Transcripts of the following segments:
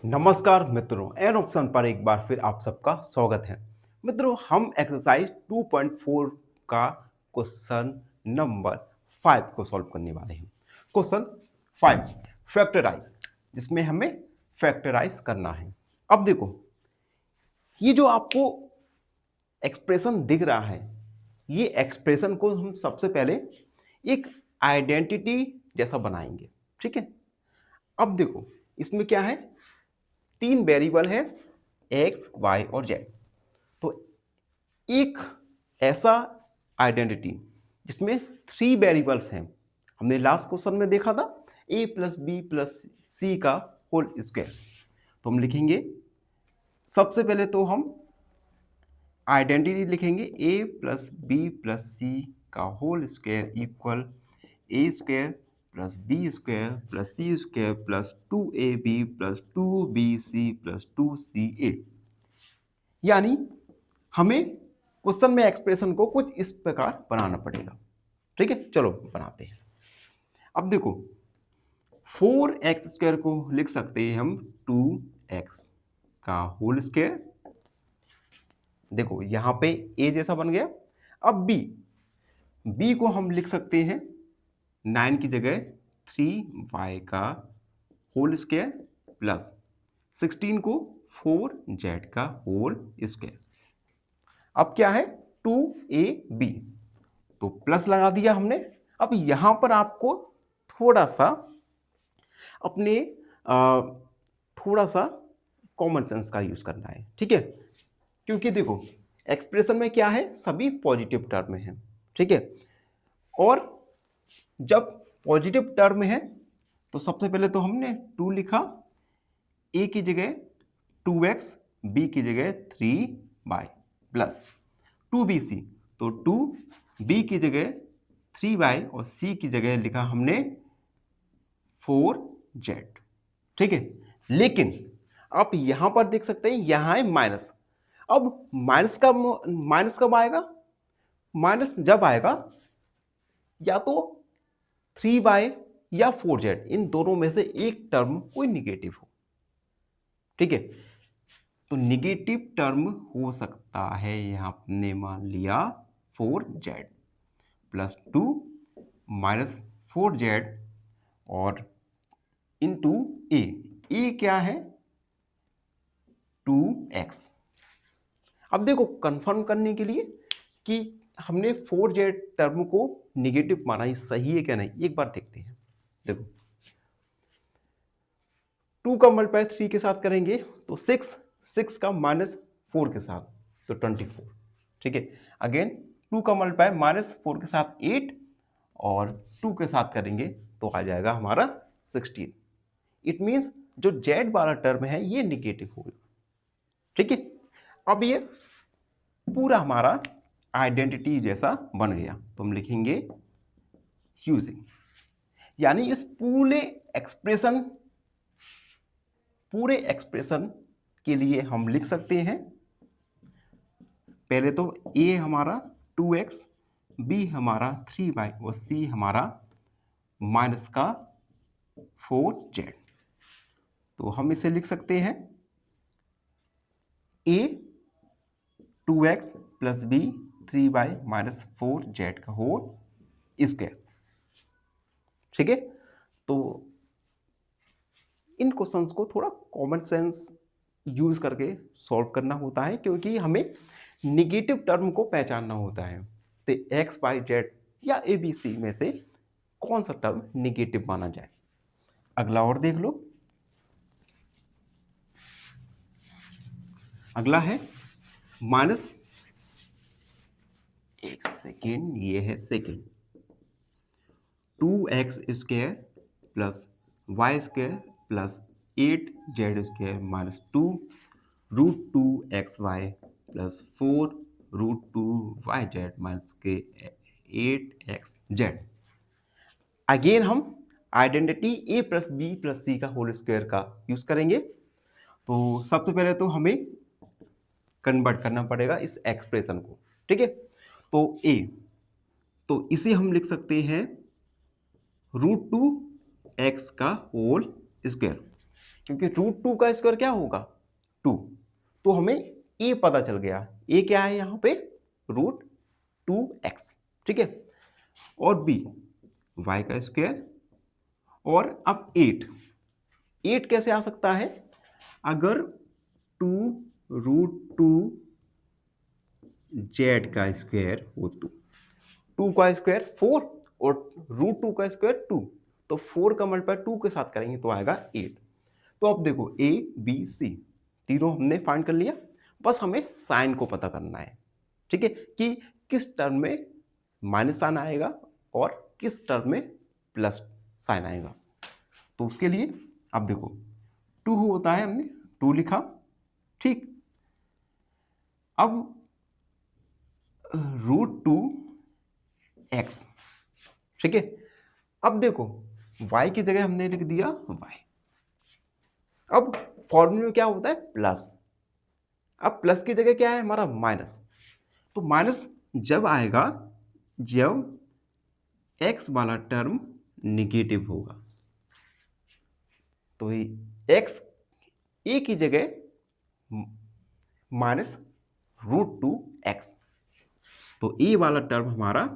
नमस्कार मित्रों, an option पर एक बार फिर आप सबका स्वागत है। मित्रों, हम एक्सरसाइज 2.4 का क्वेश्चन नंबर 5 को सॉल्व करने वाले हैं। क्वेश्चन 5 फैक्टराइज, जिसमें हमें फैक्टराइज करना है। अब देखो, ये जो आपको एक्सप्रेशन दिख रहा है, ये एक्सप्रेशन को हम सबसे पहले एक आइडेंटिटी जैसा बनाएंगे। ठीक है, अब देखो इसमें क्या है, 3 वेरिएबल है एक्स वाई और जेड। तो एक ऐसा आइडेंटिटी जिसमें 3 वेरिएबल्स हैं, हमने लास्ट क्वेश्चन में देखा था ए प्लस बी प्लस सी का होल स्क्वायर। तो हम लिखेंगे, सबसे पहले तो हम आइडेंटिटी लिखेंगे A plus B plus C का whole square equal A square plus B square plus C square plus 2ab plus 2bc plus 2ca। यानी हमें क्वेश्चन में एक्सप्रेशन को कुछ इस प्रकार बनाना पड़ेगा। ठीक है, चलो बनाते हैं। अब देखो, 4x² को लिख सकते हैं हम 2x का होल स्क्वायर। देखो यहां पे a जैसा बन गया। अब b को हम लिख सकते हैं 9 की जगह 3y का होल स्क्वायर प्लस 16 को 4z का होल स्क्वायर। अब क्या है, 2ab, तो प्लस लगा दिया हमने। अब यहां पर आपको थोड़ा सा अपने थोड़ा सा कॉमन सेंस का यूज करना है। ठीक है, क्योंकि देखो एक्सप्रेशन में क्या है, सभी पॉजिटिव टर्म है। ठीक है, और जब पॉजिटिव टर्म है तो सबसे पहले तो हमने 2 लिखा, a की जगह 2x, b की जगह 3y प्लस 2bc, तो 2b की जगह 3y और c की जगह लिखा हमने 4z। ठीक है, लेकिन आप यहां पर देख सकते हैं यहां है माइनस। अब माइनस कब आएगा, माइनस जब आएगा या तो 3y या 4z, इन दोनों में से एक टर्म कोई निगेटिव हो। ठीक है, तो निगेटिव टर्म हो सकता है, यहां हमने मान लिया 4z प्लस 2 माइनस 4z और इंटू ए क्या है 2x। अब देखो कंफर्म करने के लिए कि हमने 4z टर्म को निगेटिव माना, ये सही है क्या नहीं, एक बार देखते हैं। देखो 2 का मल्टीप्लाई 3 के साथ करेंगे तो 6 का माइनस 4 के साथ तो 24। ठीक है, अगेन 2 का मल्टीप्लाई माइनस 4 के साथ 8 और 2 के साथ करेंगे तो आ जाएगा हमारा 16। इट मीन्स जो z वाला टर्म है ये निगेटिव होगा। ठीक है, अब ये पूरा हमारा आइडेंटिटी जैसा बन गया, तो हम लिखेंगे यूजिंग, यानी इस पूरे एक्सप्रेशन के लिए हम लिख सकते हैं, पहले तो a हमारा 2x, b हमारा 3y और c हमारा माइनस का 4z। तो हम इसे लिख सकते हैं a 2x plus b 3y minus 4z का होल स्क्वायर। ठीक है, तो इन क्वेश्चंस को थोड़ा कॉमन सेंस यूज करके सॉल्व करना होता है, क्योंकि हमें निगेटिव टर्म को पहचानना होता है। तो एक्स वाई जेड या ए बी सी में से कौन सा टर्म निगेटिव माना जाए। अगला और देख लो, अगला है माइनस, एक सेकेंड, ये है second, 2x square plus Y square plus 8z square minus 2 root 2xy plus 4 root 2yz minus के 8xz। अगेन हम identity a plus B plus C का होल स्क्वायर का यूज करेंगे। तो सबसे पहले तो हमें कन्वर्ट करना पड़ेगा इस एक्सप्रेशन को। ठीक है, तो a, तो इसे हम लिख सकते हैं रूट 2x का होल स्क्वायर, क्योंकि रूट टू का स्क्वायर क्या होगा 2। तो हमें ए पता चल गया, ए क्या है यहाँ पे रूट 2x, ठीक है। और बी y का स्क्वायर, और अब 8 कैसे आ सकता है, अगर 2 रूट 2 जेड का स्क्वायर हो तो 2 का स्क्वायर 4 और रूट 2 का स्क्वायर 2, तो 4 का मल्टीप्लाई 2 के साथ करेंगे तो आएगा 8। तो अब देखो ए बी सी तीनों हमने फाइंड कर लिया, बस हमें साइन को पता करना है, ठीक है, कि किस टर्म में माइनस साइन आएगा और किस टर्म में प्लस साइन आएगा। तो उसके लिए अब देखो 2 होता है, हमने 2 लिखा, ठीक। अब रूट 2x, ठीक है। अब देखो y की जगह हमने लिख दिया y। अब फॉर्मूले में क्या होता है प्लस, अब प्लस की जगह क्या है हमारा माइनस। तो माइनस जब आएगा जब x वाला टर्म निगेटिव होगा, तो x a की जगह माइनस रूट 2x, तो a वाला टर्म हमारा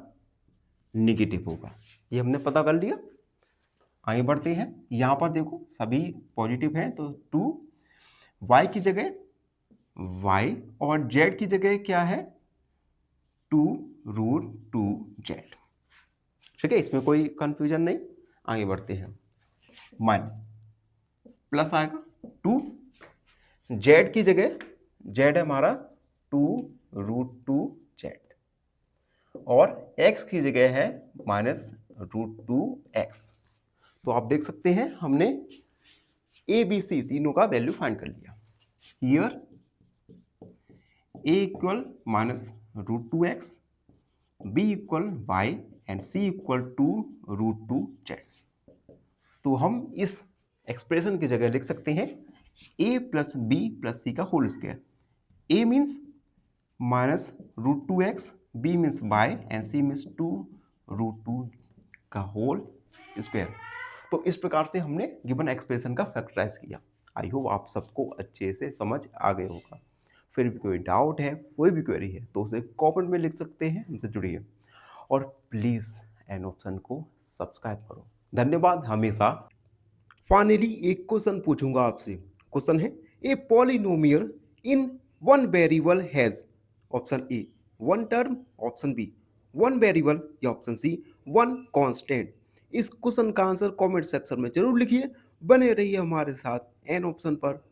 निगेटिव होगा। ये हमने पता कर लिया। आगे बढ़ते हैं, यहां पर देखो सभी पॉजिटिव हैं, तो 2 y की जगह y और z की जगह क्या है 2 रूट 2 जेड, ठीक है, इसमें कोई कंफ्यूजन नहीं। आगे बढ़ते हैं, माइनस प्लस आएगा 2, जेड की जगह जेड है हमारा 2 रूट 2 जेड, और x की जगह है माइनस रूट 2x। तो आप देख सकते हैं हमने ए बी सी तीनों का वैल्यू फाइंड कर लिया। Here a equal minus root 2x, b equal y and c equal to root 2 z. तो हम इस एक्सप्रेशन की जगह लिख सकते हैं a plus B plus C का whole square. a means minus root 2x, b means y and c means 2 root 2 का होल स्क्वायर। तो इस प्रकार से हमने गिवन एक्सप्रेशन का फैक्टराइज किया। आई होप आप सबको अच्छे से समझ आ गए होगा। फिर भी कोई डाउट है, कोई भी क्वेरी है तो उसे कमेंट में लिख सकते हैं, हमसे जुड़िए और प्लीज़ एन ऑप्शन को सब्सक्राइब करो। धन्यवाद हमेशा। फाइनली एक क्वेश्चन पूछूंगा आपसे। क्वेश्चन है a polynomial in one variable has, option A 1 term, option B 1 variable, या ऑप्शन सी 1 कांस्टेंट। इस क्वेश्चन का आंसर कमेंट सेक्शन में जरूर लिखिए। बने रहिए हमारे साथ एन ऑप्शन पर।